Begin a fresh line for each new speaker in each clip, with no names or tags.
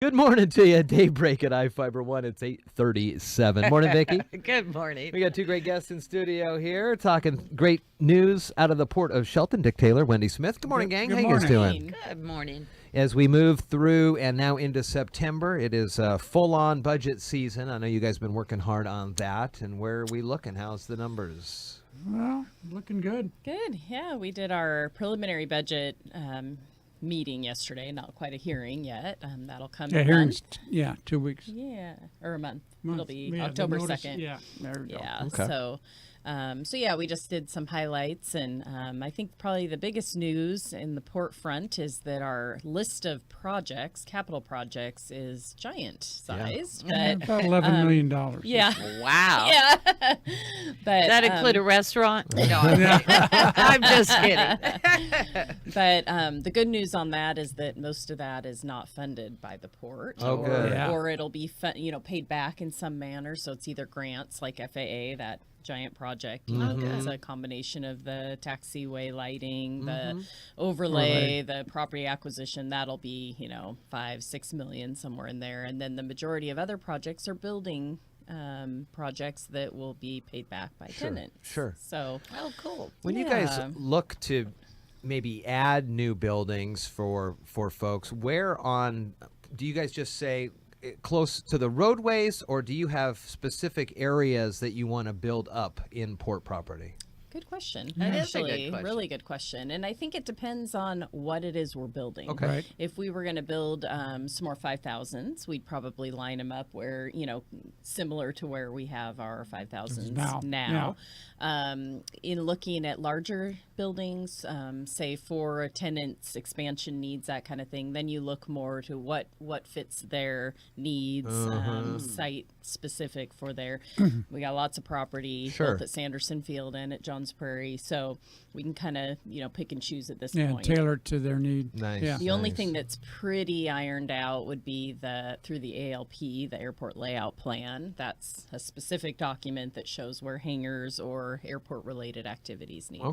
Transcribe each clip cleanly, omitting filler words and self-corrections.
Good morning to you. Daybreak at iFiber 1. It's 8:37. Morning, Vicki.
Good morning.
We got two great guests in studio here talking great news out of the port of Shelton. Dick Taylor, Wendy Smith. Good morning, gang.
Good
How you guys doing?
Good morning.
As we move through and now into September, it is a full-on budget season. I know you guys have been working hard on that. And where are we looking? How's the numbers?
Well, looking good.
Good. Yeah, we did our preliminary budget meeting yesterday. Not quite a hearing yet. That'll come.
Yeah,
in a
hearings.
month.
Yeah, 2 weeks.
Yeah, or a month.
Month.
It'll be
Yeah, the
October
notice-
2nd.
Yeah, there we go.
Yeah.
Okay.
So yeah, we just did some highlights, and I think probably the biggest news in the port front is that our list of projects, capital projects, is giant sized. But
About $11 million.
yeah,
Wow.
yeah. But
Does that include a restaurant? No, I'm just kidding.
But the good news on that is that most of that is not funded by the port,
Oh, good.
Yeah.
or it'll be paid back in some manner. So it's either grants like FAA, that giant project. It's a combination of the taxiway lighting, the overlay, the property acquisition. That'll be $5-6 million somewhere in there, and then the majority of other projects are building projects that will be paid back by tenants.
Sure.
So
Oh, cool.
When you guys look to maybe add new buildings for folks, where on do you guys just say close to the roadways, or do you have specific areas that you want to build up in port property?
good question.
That is a
Actually,
good question.
really good question. And I think it depends on what it is we're building.
Okay.
Right.
If we were going to build some more 5,000s, we'd probably line them up where, similar to where we have our 5,000s now. In looking at larger buildings, say for a tenant's expansion needs, that kind of thing, then you look more to what fits their needs, site specific for their. We got lots of property built at Sanderson Field and at Johns Prairie, so we can kind of pick and choose at this point.
Tailor it to their need.
Nice.
Yeah.
The only thing that's pretty ironed out would be through the ALP, the airport layout plan. That's a specific document that shows where hangars or airport related activities need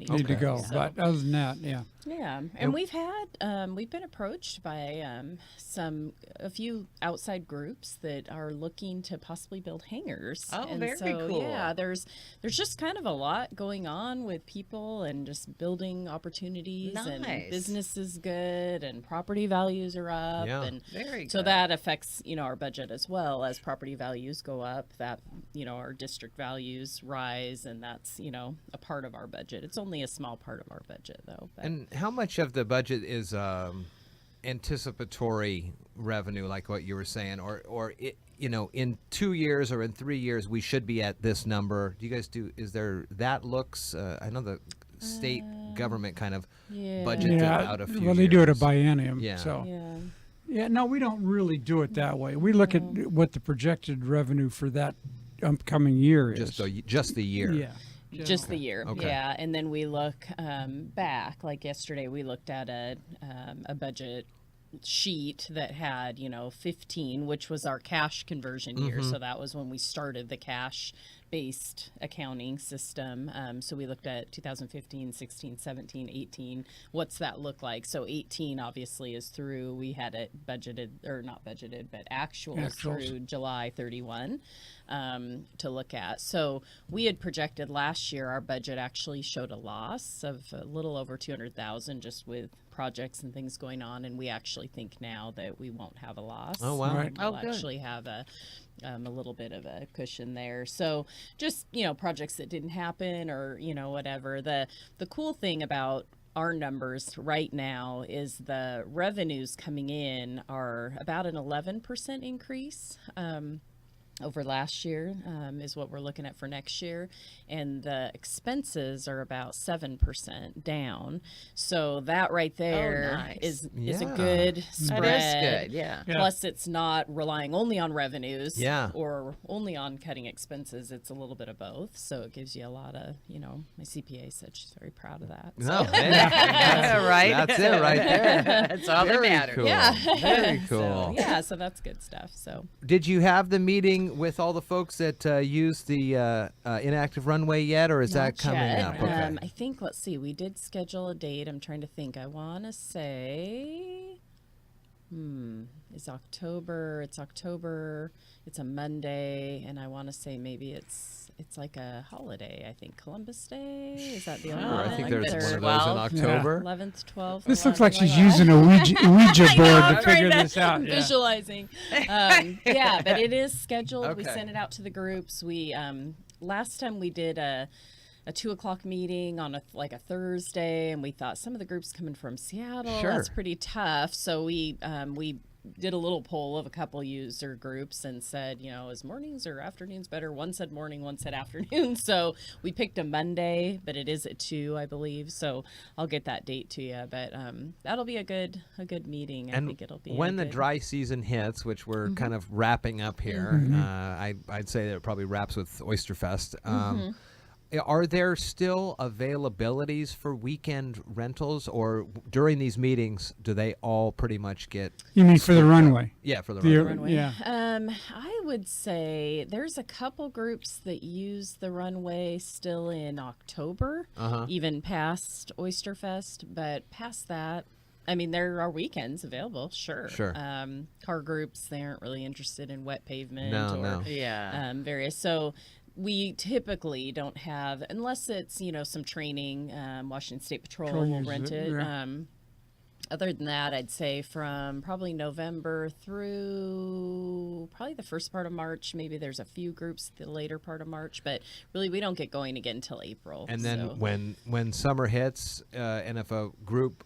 Need to go.
So,
But other than that, yeah.
yeah, and we've been approached by a few outside groups that are looking to possibly build hangars.
Oh,
and
very
so,
cool.
Yeah, there's just kind of a lot going on with people and just building opportunities.
Nice.
And business is good and property values are up.
Yeah.
And
Very
so
good.
that affects our budget as well. As property values go up, that our district values rise, and that's a part of our budget. It's only a small part of our budget though. But.
And how much of the budget is anticipatory revenue, like what you were saying, or in 2 years or in 3 years we should be at this number? Do you guys do? Is there that looks? I know the state government kind of budget out a few years.
Well, they do it a biennium.
Yeah.
So.
Yeah.
Yeah, no, we don't really do it that way. We look at what the projected revenue for that upcoming year is.
Just the year.
Yeah.
Just the year,
Okay.
yeah. And then we look back. Like yesterday, we looked at a budget sheet that had 15, which was our cash conversion year. So that was when we started the cash-based accounting system. So we looked at 2015, 16, 17, 18. What's that look like? So 18 obviously is through. We had it budgeted, or not budgeted, but actuals through July 31. To look at. So we had projected last year our budget actually showed a loss of a little over 200,000 just with projects and things going on, and we actually think now that we won't have a loss.
Oh, wow.
Right.
We'll
good.
actually have a little bit of a cushion there. So just projects that didn't happen or whatever. The cool thing about our numbers right now is the revenues coming in are about an 11% increase over last year, is what we're looking at for next year, and the expenses are about 7% down. So that right there
nice.
is a good spread.
That is good, yeah.
Plus, it's not relying only on revenues,
Yeah.
or only on cutting expenses. It's a little bit of both. So it gives you a lot of, my CPA said she's very proud of that. So.
No, that's,
Right?
That's it right there.
That's all
Very
that matters.
cool.
Yeah.
Very cool.
So that's good stuff. So.
Did you have the meeting with all the folks that use the inactive runway yet, or is that
Not
coming
yet.
up? Okay.
I think, let's see, we did schedule a date. I'm trying to think. I want to say It's October. It's a Monday, and I want to say maybe it's like a holiday. I think Columbus Day. Is that the only one?
I think
like
there's
there's
one of those in
12.
October.
11th, 12th.
This looks like she's
that.
using a Ouija board
I'm
to figure
right
this out. Yeah.
Visualizing. Yeah, but it is scheduled. We
Okay.
sent it out to the groups. We last time we did a 2:00 meeting on a Thursday, and we thought some of the groups coming from Seattle,
Sure.
that's pretty tough. So we did a little poll of a couple user groups and said, is mornings or afternoons better? One said morning, one said afternoon. So we picked a Monday, but it is at 2, I believe. So I'll get that date to you. But that'll be a good meeting. I think it'll be
when
a
the
good-
dry season hits, which we're kind of wrapping up here, I'd say that it probably wraps with Oysterfest. Are there still availabilities for weekend rentals, or during these meetings, do they all pretty much get?
You mean for the runway?
Yeah, for the
The-
runway.
runway.
Yeah.
I would say there's a couple groups that use the runway still in October, even past Oysterfest, but past that, I mean, there are weekends available, sure.
Sure.
Car groups, they aren't really interested in wet pavement
No.
Yeah.
various. So we typically don't have, unless it's, some training, Washington State Patrol will
uses
rent
it,
it.
yeah.
Other than that, I'd say from probably November through probably the first part of March. Maybe there's a few groups the later part of March, but really we don't get going again until April.
And then
so.
when summer hits, and if a group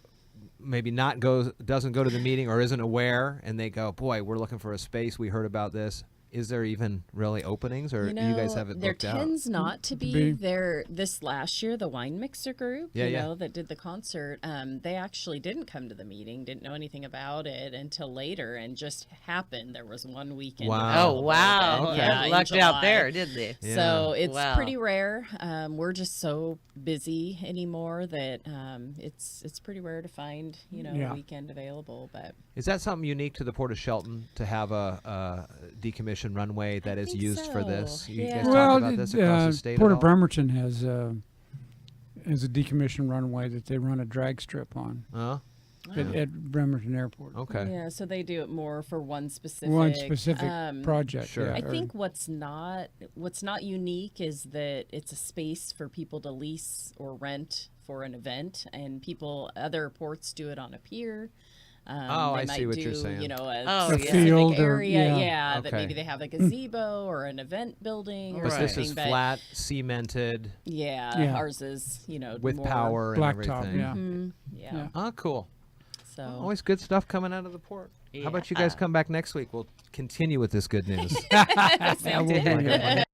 maybe doesn't go to the meeting or isn't aware, and they go, boy, we're looking for a space, we heard about this. Is there even really openings, or do you guys have it
there
booked out?
tends not to be. There this last year, the wine mixer group, that did the concert, they actually didn't come to the meeting, didn't know anything about it until later, and just happened. There was one weekend.
Wow.
Oh,
available,
wow.
and,
Yeah,
in
lucked out
July.
there, didn't they?
So it's
Wow.
pretty rare. We're just so busy anymore that it's pretty rare to find a weekend available. But
Is that something unique to the Port of Shelton to have a decommissioned runway that is
think
used for
so.
this? You
Yeah.
guys talk about this across the state
Port
at
of
all?
Bremerton has a decommissioned runway that they run a drag strip on
Oh,
at Bremerton Airport.
okay.
yeah, so they do it more for one specific
project.
Sure.
Yeah,
I
or-
think what's not unique is that it's a space for people to lease or rent for an event, and other ports do it on a pier.
Oh,
they
I see
might
what
do,
you're saying.
Oh,
specific
yeah.
field or-
area,
yeah.
that
Okay.
maybe they have a gazebo or an event building or
Because this
something.
is
but
flat, cemented,
yeah, ours is
with
more,
power and
Blacktop,
everything.
yeah.
Yeah.
Yeah.
Oh, cool.
So
Always good stuff coming out of the port. How about you guys come back next week? We'll continue with this good news.
Yeah, we'll bring it.